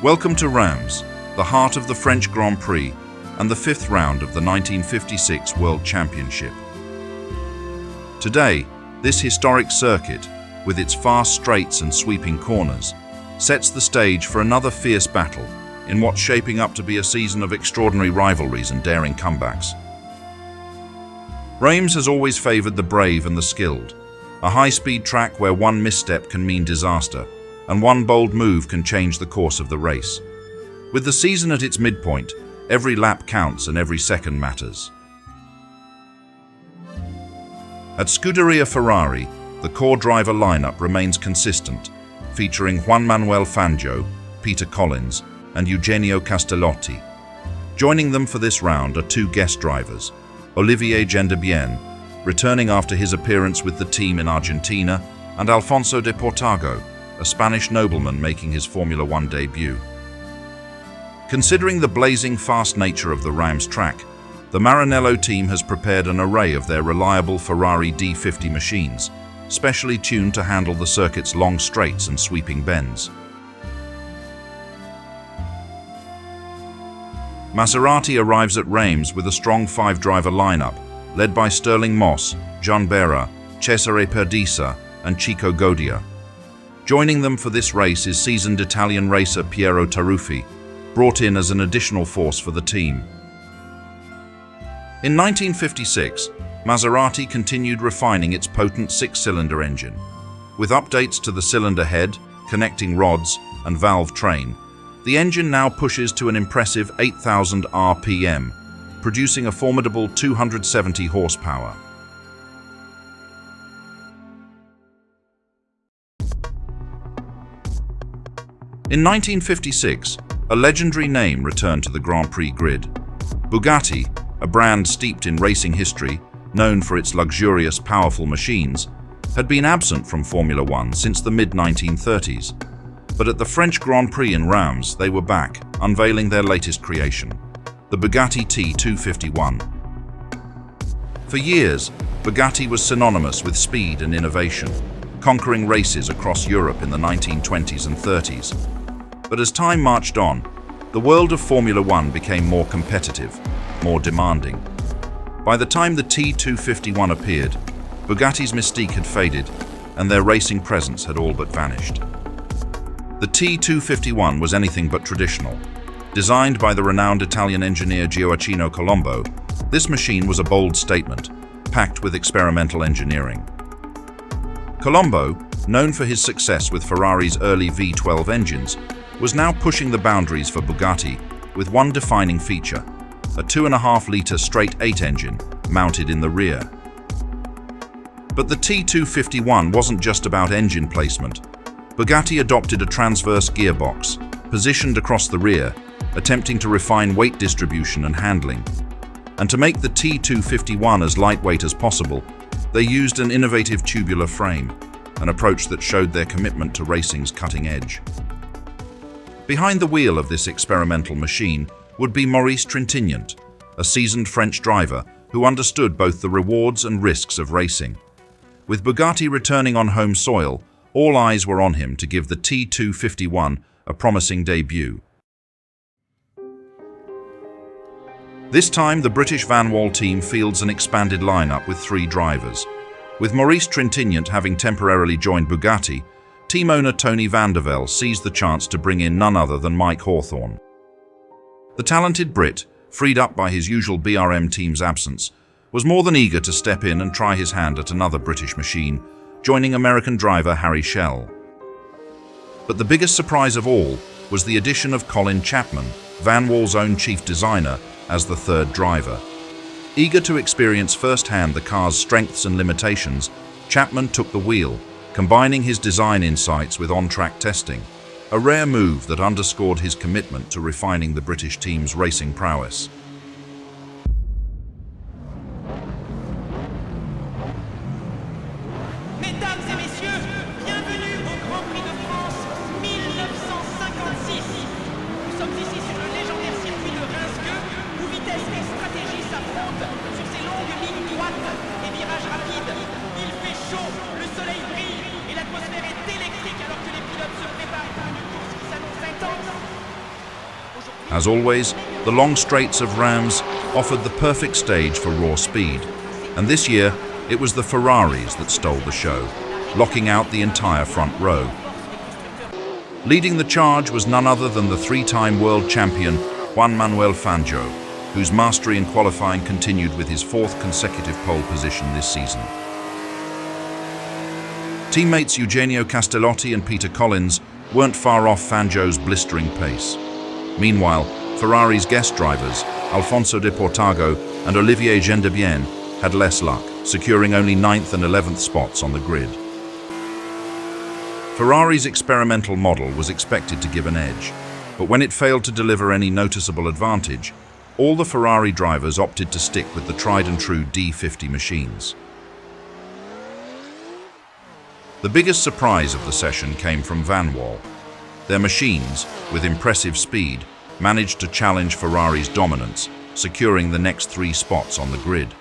Welcome to Reims, the heart of the French Grand Prix and the fifth round of the 1956 World Championship. Today, this historic circuit, with its fast straights and sweeping corners, sets the stage for another fierce battle in what's shaping up to be a season of extraordinary rivalries and daring comebacks. Reims has always favoured the brave and the skilled, a high-speed track where one misstep can mean disaster, and one bold move can change the course of the race. With the season at its midpoint, every lap counts and every second matters. At Scuderia Ferrari, the core driver lineup remains consistent, featuring Juan Manuel Fangio, Peter Collins, and Eugenio Castellotti. Joining them for this round are two guest drivers, Olivier Gendebien, returning after his appearance with the team in Argentina, and Alfonso de Portago, a Spanish nobleman making his Formula One debut. Considering the blazing fast nature of the Reims track, the Maranello team has prepared an array of their reliable Ferrari D50 machines, specially tuned to handle the circuit's long straights and sweeping bends. Maserati arrives at Reims with a strong five-driver lineup, led by Sterling Moss, John Berra, Cesare Perdisa, and Chico Godia. Joining them for this race is seasoned Italian racer Piero Taruffi, brought in as an additional force for the team. In 1956, Maserati continued refining its potent six-cylinder engine. With updates to the cylinder head, connecting rods, and valve train, the engine now pushes to an impressive 8,000 RPM, producing a formidable 270 horsepower. In 1956, a legendary name returned to the Grand Prix grid. Bugatti, a brand steeped in racing history, known for its luxurious, powerful machines, had been absent from Formula One since the mid-1930s. But at the French Grand Prix in Reims, they were back, unveiling their latest creation, the Bugatti T251. For years, Bugatti was synonymous with speed and innovation, conquering races across Europe in the 1920s and 30s. But as time marched on, the world of Formula One became more competitive, more demanding. By the time the T251 appeared, Bugatti's mystique had faded, and their racing presence had all but vanished. The T251 was anything but traditional. Designed by the renowned Italian engineer Gioacchino Colombo, this machine was a bold statement, packed with experimental engineering. Colombo, known for his success with Ferrari's early V12 engines, was now pushing the boundaries for Bugatti with one defining feature, a 2.5-litre straight-8 engine mounted in the rear. But the T251 wasn't just about engine placement. Bugatti adopted a transverse gearbox, positioned across the rear, attempting to refine weight distribution and handling. And to make the T251 as lightweight as possible, they used an innovative tubular frame, an approach that showed their commitment to racing's cutting edge. Behind the wheel of this experimental machine would be Maurice Trintignant, a seasoned French driver who understood both the rewards and risks of racing. With Bugatti returning on home soil, all eyes were on him to give the T251 a promising debut. This time, the British Vanwall team fields an expanded lineup with three drivers. With Maurice Trintignant having temporarily joined Bugatti, team owner Tony van der Velde seized the chance to bring in none other than Mike Hawthorn. The talented Brit, freed up by his usual BRM team's absence, was more than eager to step in and try his hand at another British machine, joining American driver Harry Schell. But the biggest surprise of all was the addition of Colin Chapman, Vanwall's own chief designer, as the third driver. Eager to experience firsthand the car's strengths and limitations, Chapman took the wheel, combining his design insights with on-track testing, a rare move that underscored his commitment to refining the British team's racing prowess. Mesdames et messieurs, bienvenue au Grand Prix de France 1956. Nous sommes ici sur le légendaire circuit de Reims, où vitesse et stratégie s'affrontent sur ces longues lignes droites et virages rapides. Il fait chaud, le soleil brille et l'atmosphère est électrique alors que les pilotes se préparent pour une course qui s'annonce intense. As always, the long straights of Reims offered the perfect stage for raw speed, and this year it was the Ferraris that stole the show, locking out the entire front row. Leading the charge was none other than the three-time world champion Juan Manuel Fangio, whose mastery in qualifying continued with his fourth consecutive pole position this season. Teammates Eugenio Castellotti and Peter Collins weren't far off Fangio's blistering pace. Meanwhile, Ferrari's guest drivers, Alfonso de Portago and Olivier Gendebien, had less luck, securing only 9th and 11th spots on the grid. Ferrari's experimental model was expected to give an edge, but when it failed to deliver any noticeable advantage, all the Ferrari drivers opted to stick with the tried-and-true D50 machines. The biggest surprise of the session came from Vanwall. Their machines, with impressive speed, managed to challenge Ferrari's dominance, securing the next 3 spots on the grid.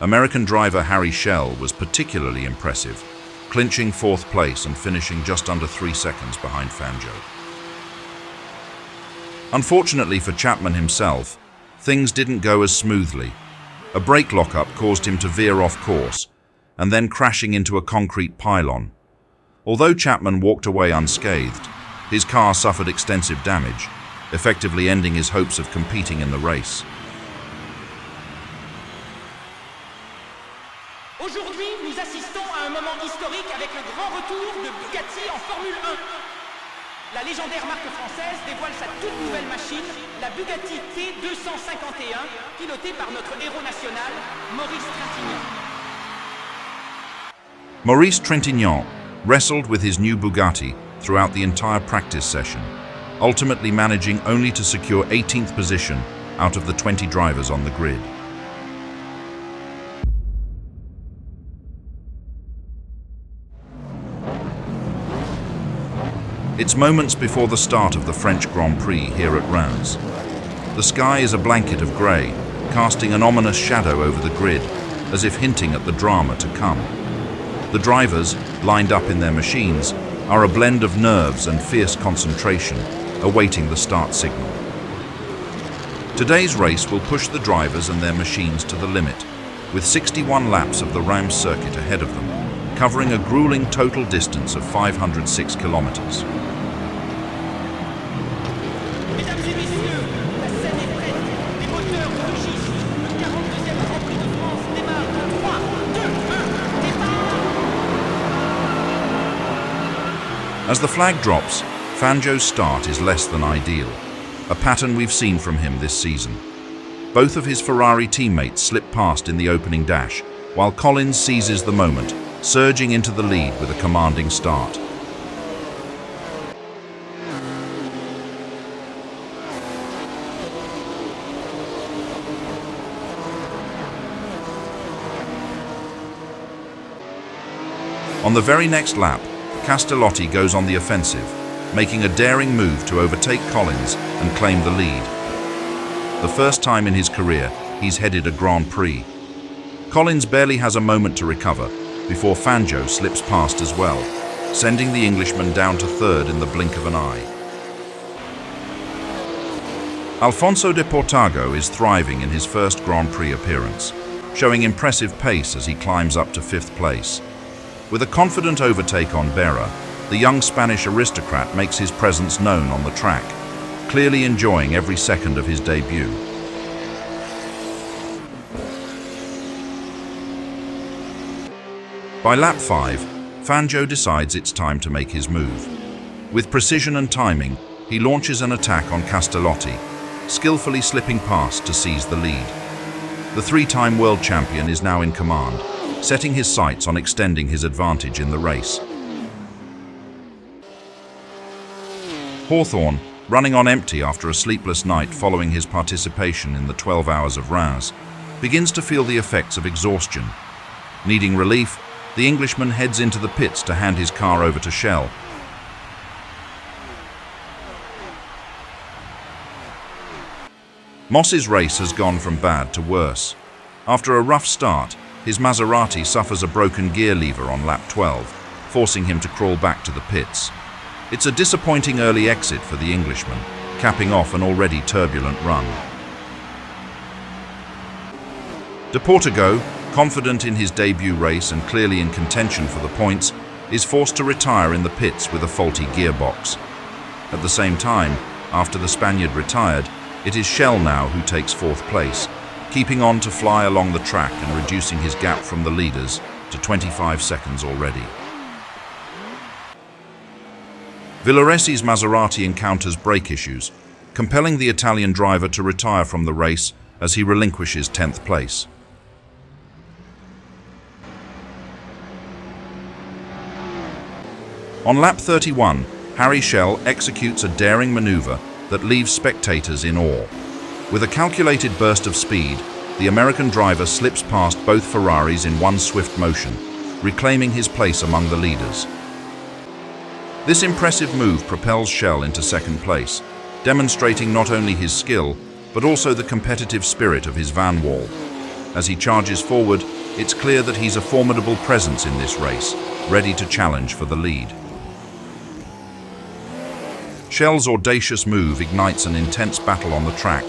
American driver Harry Schell was particularly impressive, clinching 4th place and finishing just under 3 seconds behind Fangio. Unfortunately for Chapman himself, things didn't go as smoothly. A brake lockup caused him to veer off course, and then crashing into a concrete pylon. Although Chapman walked away unscathed, his car suffered extensive damage, effectively ending his hopes of competing in the race. Aujourd'hui, nous assistons à un moment historique avec le grand retour de Bugatti en Formule 1. La légendaire marque française dévoile sa toute nouvelle machine, la Bugatti T251, pilotée par notre héros national, Maurice Trintignant. Maurice Trintignant wrestled with his new Bugatti throughout the entire practice session, ultimately managing only to secure 18th position out of the 20 drivers on the grid. It's moments before the start of the French Grand Prix here at Reims. The sky is a blanket of grey, casting an ominous shadow over the grid, as if hinting at the drama to come. The drivers, lined up in their machines, are a blend of nerves and fierce concentration, awaiting the start signal. Today's race will push the drivers and their machines to the limit, with 61 laps of the Reims circuit ahead of them, covering a grueling total distance of 506 kilometers. Mesdames et messieurs, la scène est prête. Les moteurs rugissent. Le 42e Grand Prix de France démarre dans 3, 2, 1, départ! As the flag drops, Fangio's start is less than ideal, a pattern we've seen from him this season. Both of his Ferrari teammates slip past in the opening dash, while Collins seizes the moment, surging into the lead with a commanding start. On the very next lap, Castellotti goes on the offensive, making a daring move to overtake Collins and claim the lead. The first time in his career he's headed a Grand Prix. Collins barely has a moment to recover before Fangio slips past as well, sending the Englishman down to 3rd in the blink of an eye. Alfonso de Portago is thriving in his first Grand Prix appearance, showing impressive pace as he climbs up to 5th place. With a confident overtake on Berra, the young Spanish aristocrat makes his presence known on the track, clearly enjoying every second of his debut. By lap 5, Fangio decides it's time to make his move. With precision and timing, he launches an attack on Castellotti, skillfully slipping past to seize the lead. The 3-time world champion is now in command, setting his sights on extending his advantage in the race. Hawthorne, running on empty after a sleepless night following his participation in the 12 Hours of Reims, begins to feel the effects of exhaustion. Needing relief, the Englishman heads into the pits to hand his car over to Schell. Moss's race has gone from bad to worse. After a rough start, his Maserati suffers a broken gear lever on lap 12, forcing him to crawl back to the pits. It's a disappointing early exit for the Englishman, capping off an already turbulent run. De Portigo, confident in his debut race and clearly in contention for the points, is forced to retire in the pits with a faulty gearbox. At the same time, after the Spaniard retired, it is Schell now who takes fourth place, keeping on to fly along the track and reducing his gap from the leaders to 25 seconds already. Villaresi's Maserati encounters brake issues, compelling the Italian driver to retire from the race as he relinquishes 10th place. On lap 31, Harry Schell executes a daring maneuver that leaves spectators in awe. With a calculated burst of speed, the American driver slips past both Ferraris in one swift motion, reclaiming his place among the leaders. This impressive move propels Schell into second place, demonstrating not only his skill, but also the competitive spirit of his Vanwall. As he charges forward, it's clear that he's a formidable presence in this race, ready to challenge for the lead. Schell's audacious move ignites an intense battle on the track,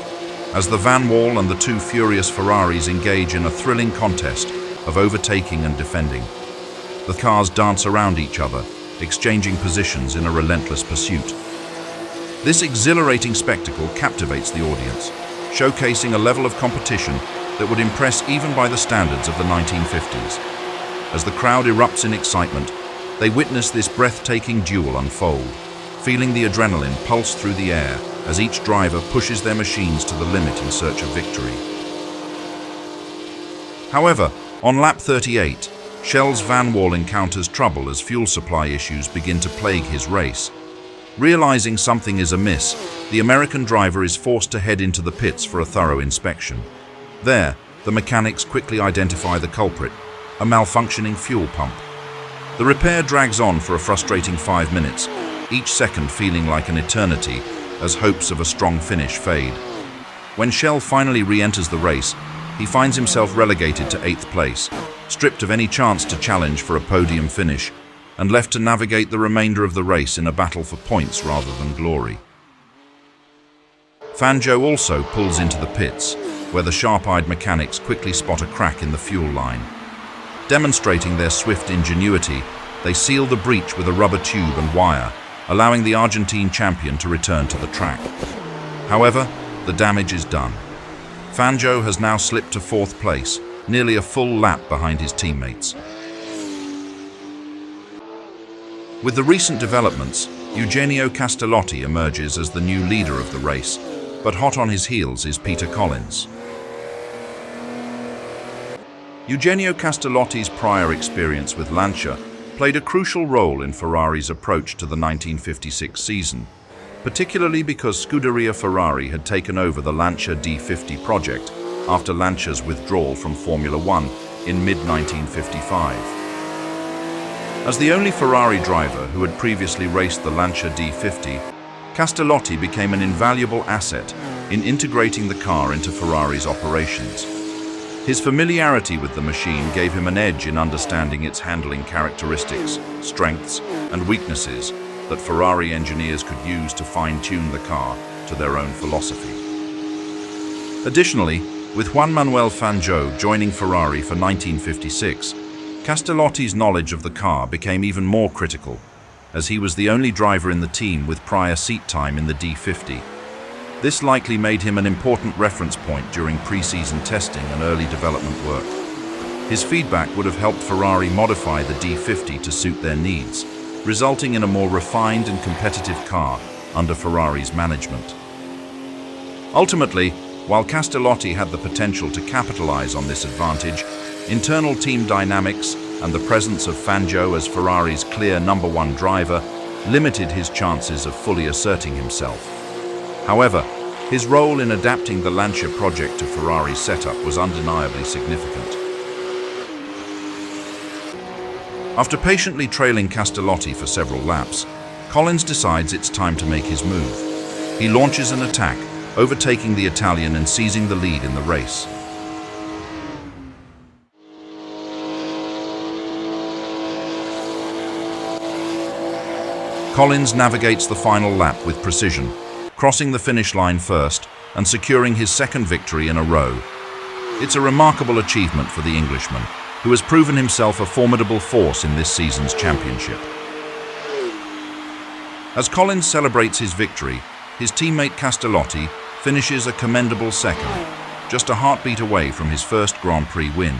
as the Vanwall and the two furious Ferraris engage in a thrilling contest of overtaking and defending. The cars dance around each other, exchanging positions in a relentless pursuit. This exhilarating spectacle captivates the audience, showcasing a level of competition that would impress even by the standards of the 1950s. As the crowd erupts in excitement, they witness this breathtaking duel unfold, feeling the adrenaline pulse through the air as each driver pushes their machines to the limit in search of victory. However, on lap 38, Schell's Vanwall encounters trouble as fuel supply issues begin to plague his race. Realizing something is amiss, the American driver is forced to head into the pits for a thorough inspection. There, the mechanics quickly identify the culprit, a malfunctioning fuel pump. The repair drags on for a frustrating 5 minutes, each second feeling like an eternity as hopes of a strong finish fade. When Schell finally re-enters the race, he finds himself relegated to 8th place, stripped of any chance to challenge for a podium finish, and left to navigate the remainder of the race in a battle for points rather than glory. Fangio also pulls into the pits, where the sharp-eyed mechanics quickly spot a crack in the fuel line. Demonstrating their swift ingenuity, they seal the breach with a rubber tube and wire, allowing the Argentine champion to return to the track. However, the damage is done. Fangio has now slipped to 4th place, nearly a full lap behind his teammates. With the recent developments, Eugenio Castellotti emerges as the new leader of the race, but hot on his heels is Peter Collins. Eugenio Castellotti's prior experience with Lancia played a crucial role in Ferrari's approach to the 1956 season, particularly because Scuderia Ferrari had taken over the Lancia D50 project after Lancia's withdrawal from Formula One in mid-1955. As the only Ferrari driver who had previously raced the Lancia D50, Castellotti became an invaluable asset in integrating the car into Ferrari's operations. His familiarity with the machine gave him an edge in understanding its handling characteristics, strengths, and weaknesses that Ferrari engineers could use to fine-tune the car to their own philosophy. Additionally, with Juan Manuel Fangio joining Ferrari for 1956, Castellotti's knowledge of the car became even more critical, as he was the only driver in the team with prior seat time in the D50. This likely made him an important reference point during pre-season testing and early development work. His feedback would have helped Ferrari modify the D50 to suit their needs, resulting in a more refined and competitive car under Ferrari's management. Ultimately, while Castellotti had the potential to capitalize on this advantage, internal team dynamics and the presence of Fangio as Ferrari's clear #1 driver limited his chances of fully asserting himself. However, his role in adapting the Lancia project to Ferrari's setup was undeniably significant. After patiently trailing Castellotti for several laps, Collins decides it's time to make his move. He launches an attack, overtaking the Italian and seizing the lead in the race. Collins navigates the final lap with precision, crossing the finish line first and securing his second victory in a row. It's a remarkable achievement for the Englishman, who has proven himself a formidable force in this season's championship. As Collins celebrates his victory, his teammate Castellotti finishes a commendable second, just a heartbeat away from his first Grand Prix win.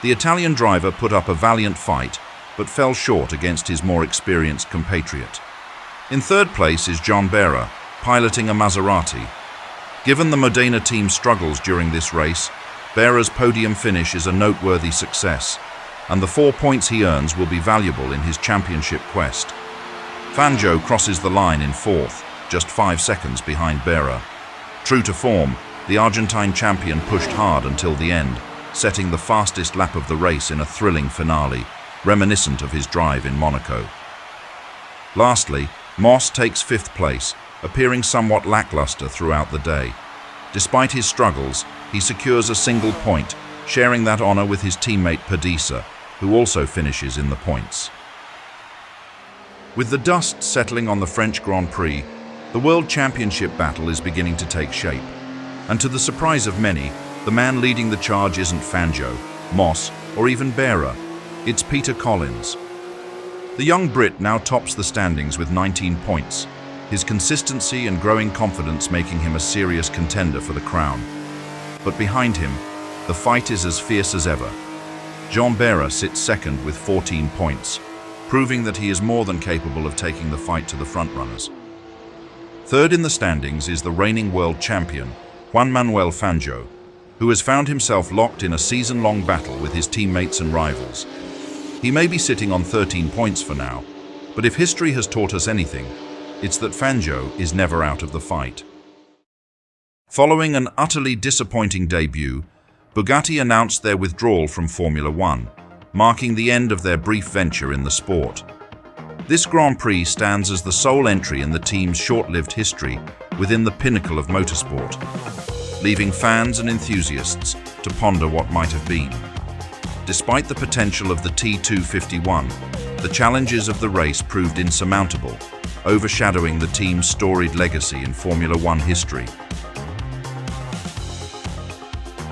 The Italian driver put up a valiant fight, but fell short against his more experienced compatriot. In third place is John Behra, piloting a Maserati. Given the Modena team's struggles during this race, Behra's podium finish is a noteworthy success, and the 4 points he earns will be valuable in his championship quest. Fangio crosses the line in fourth, just 5 seconds behind Behra. True to form, the Argentine champion pushed hard until the end, setting the fastest lap of the race in a thrilling finale, reminiscent of his drive in Monaco. Lastly, Moss takes 5th place, appearing somewhat lackluster throughout the day. Despite his struggles, he secures a single point, sharing that honor with his teammate Perdisa, who also finishes in the points. With the dust settling on the French Grand Prix, the World Championship battle is beginning to take shape. And to the surprise of many, the man leading the charge isn't Fangio, Moss, or even Behra. It's Peter Collins. The young Brit now tops the standings with 19 points, his consistency and growing confidence making him a serious contender for the crown. But behind him, the fight is as fierce as ever. Jean Behra sits second with 14 points, proving that he is more than capable of taking the fight to the frontrunners. Third in the standings is the reigning world champion, Juan Manuel Fangio, who has found himself locked in a season-long battle with his teammates and rivals. He may be sitting on 13 points for now, but if history has taught us anything, it's that Fangio is never out of the fight. Following an utterly disappointing debut, Bugatti announced their withdrawal from Formula One, marking the end of their brief venture in the sport. This Grand Prix stands as the sole entry in the team's short-lived history within the pinnacle of motorsport, leaving fans and enthusiasts to ponder what might have been. Despite the potential of the T251, the challenges of the race proved insurmountable, overshadowing the team's storied legacy in Formula One history.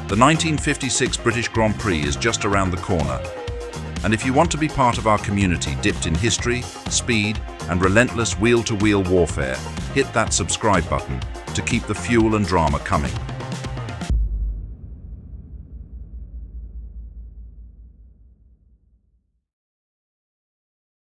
The 1956 British Grand Prix is just around the corner, and if you want to be part of our community dipped in history, speed, and relentless wheel-to-wheel warfare, hit that subscribe button to keep the fuel and drama coming.